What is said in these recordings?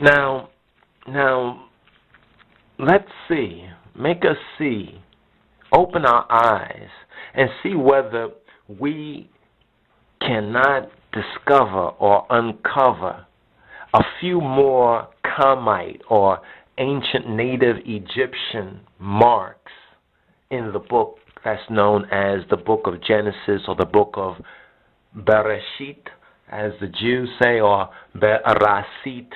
Now, now, let's see. Make us see. Open our eyes and see whether we cannot discover or uncover a few more Kamite or ancient native Egyptian marks in the book that's known as the book of Genesis or the book of Bereshith, as the Jews say, or Bereshith,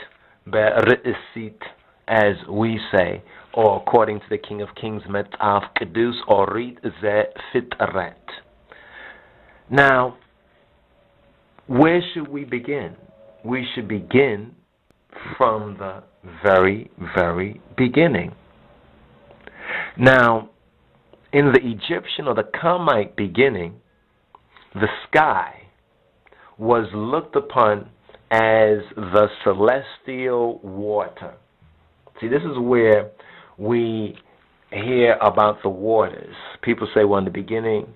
Bereshith, as we say, or according to the King of Kings, Metaf Kedus, or Rit Ze Fitret. Now, where should we begin? We should begin from the very, very beginning. Now, in the Egyptian or the Kamite beginning, the sky was looked upon as the celestial water. See, this is where we hear about the waters. People say, well, in the beginning,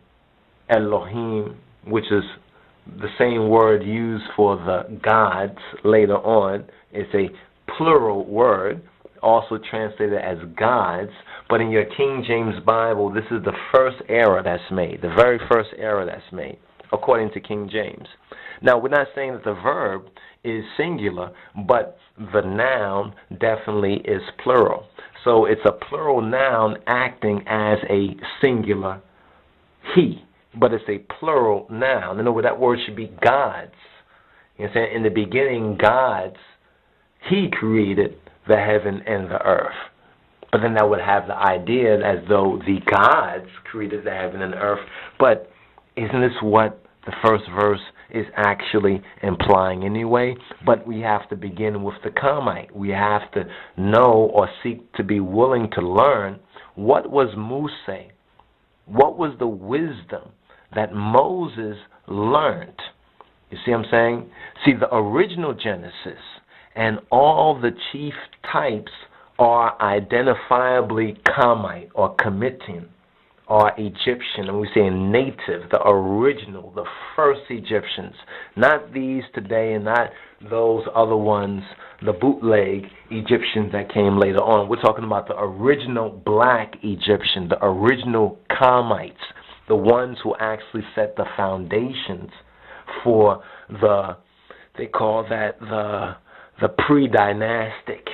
Elohim, which is the same word used for the gods later on. It's a plural word, also translated as gods. But in your King James Bible, this is the first error that's made, the very first error that's made, according to King James. Now, we're not saying that the verb is singular, but the noun definitely is plural. So it's a plural noun acting as a singular he, but it's a plural noun. In other words, that word should be gods. You know what I'm saying? In the beginning, gods, he created the heaven and the earth. But then that would have the idea as though the gods created the heaven and the earth. But isn't this what the first verse is actually implying anyway? But we have to begin with the Kamite. We have to know or seek to be willing to learn what was Muse, what was the wisdom that Moses learned. You see what I'm saying? See, the original Genesis and all the chief types are identifiably Kamite or Kamitan or Egyptian, and we say native, the original, the first Egyptians, not these today and not those other ones, the bootleg Egyptians that came later on. We're talking about the original black Egyptian, the original Kamites, the ones who actually set the foundations for they call that the pre-dynastic.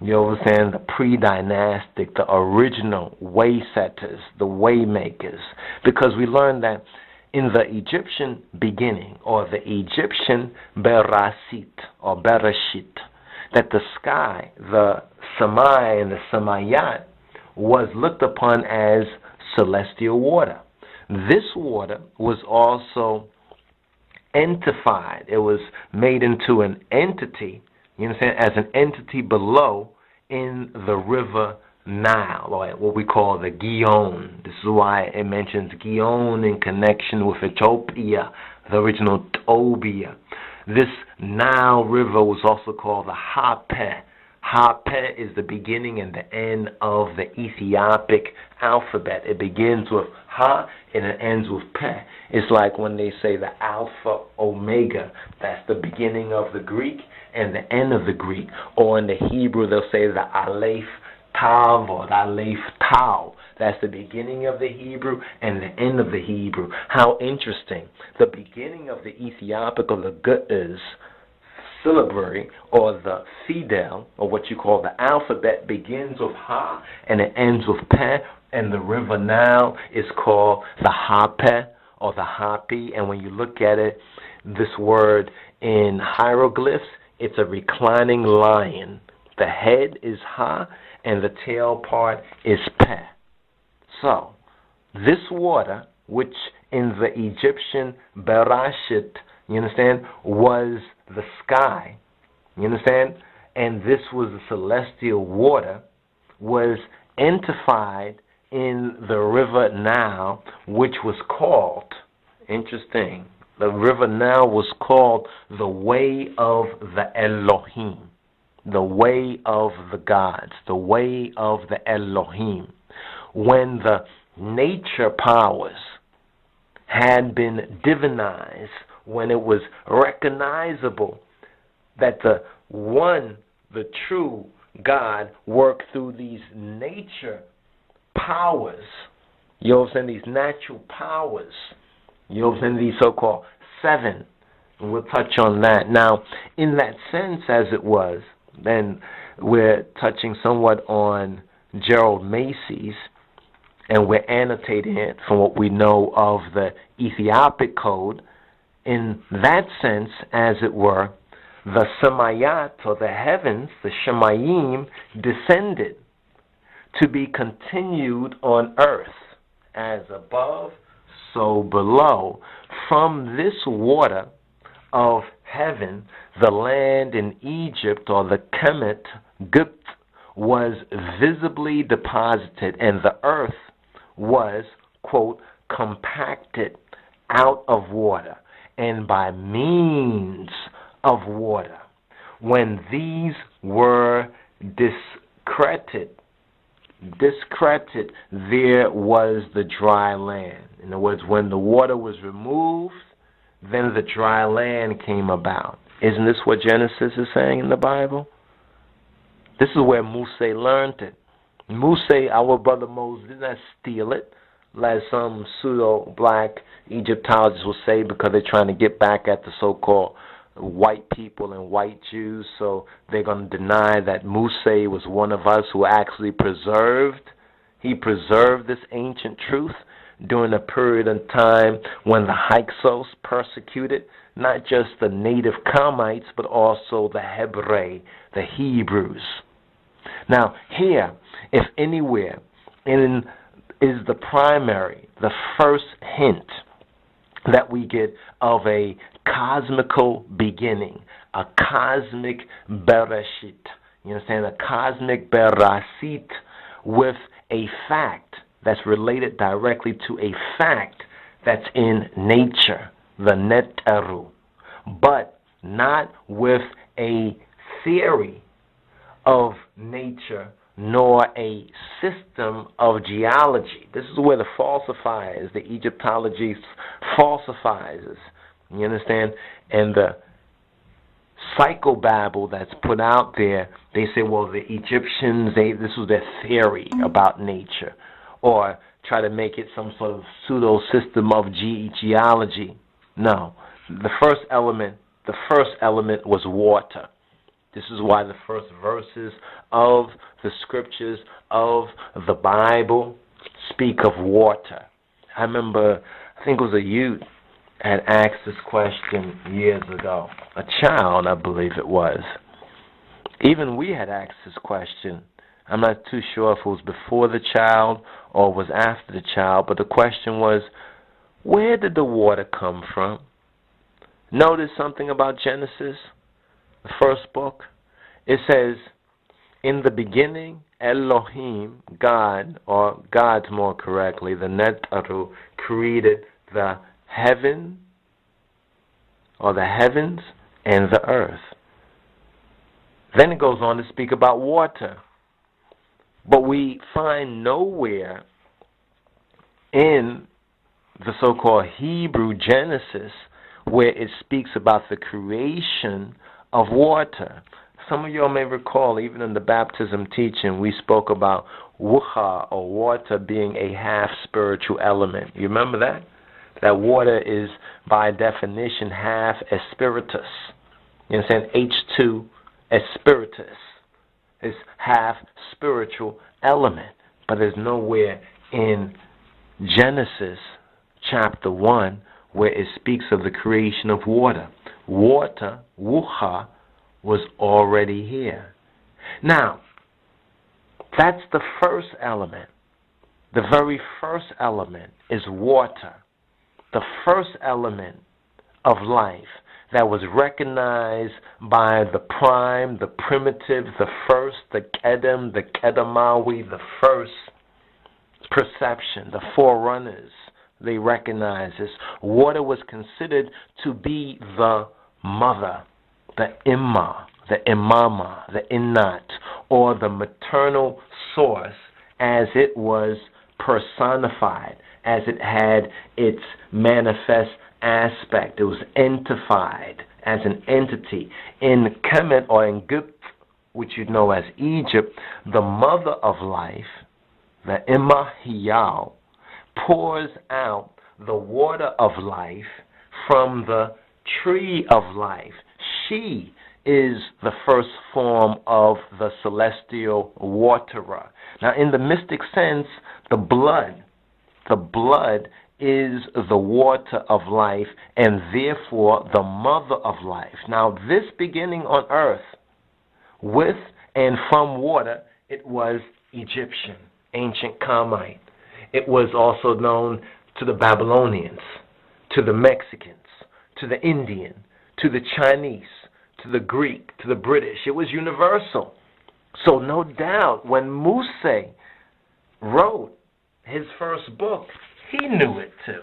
You understand? The pre-dynastic, the original way-setters, the way-makers. Because we learned that in the Egyptian beginning, or the Egyptian Bereshith, or Bereshith, that the sky, the Samai and the Samayat, was looked upon as celestial water. This water was also entified. It was made into an entity, you understand, as an entity below in the river Nile, or what we call the Gihon. This is why it mentions Gihon in connection with Ethiopia, the original Tobia. This Nile river was also called the Hapeh. Hapeh is the beginning and the end of the Ethiopic alphabet. It begins with Ha and it ends with Peh. It's like when they say the Alpha Omega. That's the beginning of the Greek and the end of the Greek. Or in the Hebrew, they'll say the Aleph Tav or the Aleph Tau. That's the beginning of the Hebrew and the end of the Hebrew. How interesting. The beginning of the Ethiopic or the Ge'ez syllabary, or the Fidel, or what you call the alphabet, begins with Ha and it ends with Peh, and the river Nile is called the Hapeh or the Hapi. And when you look at it, this word in hieroglyphs, it's a reclining lion. The head is Ha and the tail part is Peh. So, this water, which in the Egyptian Bereshith, you understand, was the sky, you understand, and this was the celestial water, was entified in the river Nile, which was called, interesting, the river Nile was called the way of the Elohim, the way of the gods, the way of the Elohim. When the nature powers had been divinized, when it was recognizable that the one the true God work through these nature powers, you know what I'm saying, these natural powers, you know what I'm saying, these so-called seven. And we'll touch on that. Now, in that sense, as it was, then we're touching somewhat on Gerald Macy's, and we're annotating it from what we know of the Ethiopic code. In that sense, as it were, the Samayat, or the heavens, the Shemayim, descended to be continued on earth, as above, so below. From this water of heaven, the land in Egypt, or the KAMITE, was visibly deposited, and the earth was, quote, compacted out of water, and by means of water. When these were discredited, there was the dry land. In other words, when the water was removed, then the dry land came about. Isn't this what Genesis is saying in the Bible? This is where Mose learned it. Mose, our brother Moses, did not steal it, as some pseudo-black Egyptologists will say, because they're trying to get back at the so-called white people and white Jews. So they're going to deny that Mose was one of us who actually preserved this ancient truth during a period of time when the Hyksos persecuted not just the native Kamites, but also the Hebrei, the Hebrews. Now, here, if anywhere, is the primary, the first hint that we get of a cosmical beginning, a cosmic Bereshith. You understand? A cosmic Bereshith with a fact that's related directly to a fact that's in nature, the Neteru, but not with a theory of nature nor a system of geology. This is where the falsifiers, the Egyptology falsifies. You understand? And the psychobabble that's put out there, they say, well, the Egyptians, this was their theory about nature, or try to make it some sort of pseudo system of geology. No, the first element was water. This is why the first verses of the scriptures of the Bible speak of water. I remember, I think it was a youth had asked this question years ago. A child, I believe it was. Even we had asked this question. I'm not too sure if it was before the child or was after the child, but the question was, where did the water come from? Notice something about Genesis, the first book. It says, in the beginning, Elohim, God, or gods more correctly, the Netaru, created the heaven, or the heavens, and the earth. Then it goes on to speak about water. But we find nowhere in the so-called Hebrew Genesis where it speaks about the creation of water. Some of y'all may recall, even in the baptism teaching, we spoke about wuha, or water, being a half-spiritual element. You remember that? That water is, by definition, half espiritus. You understand? H2 espiritus is half spiritual element. But there's nowhere in Genesis chapter 1 where it speaks of the creation of water. Water, wuha, was already here. Now, that's the first element. The very first element is water. The first element of life that was recognized by the prime, the primitive, the first, the Kedem, the Kedemawi, the first perception, the forerunners, they recognized this. Water was considered to be the mother, the imma, the imama, the innat, or the maternal source, as it was personified, as it had its manifest aspect. It was entified as an entity. In Kemet, or in Gipt, which you know as Egypt, the mother of life, the Imahiyal, pours out the water of life from the tree of life. She is the first form of the celestial waterer. Now, in the mystic sense, the blood is the water of life and therefore the mother of life. Now, this beginning on earth with and from water, it was Egyptian, ancient Kamite. It was also known to the Babylonians, to the Mexicans, to the Indian, to the Chinese, to the Greek, to the British. It was universal. So no doubt when Muse wrote his first book, he knew it too.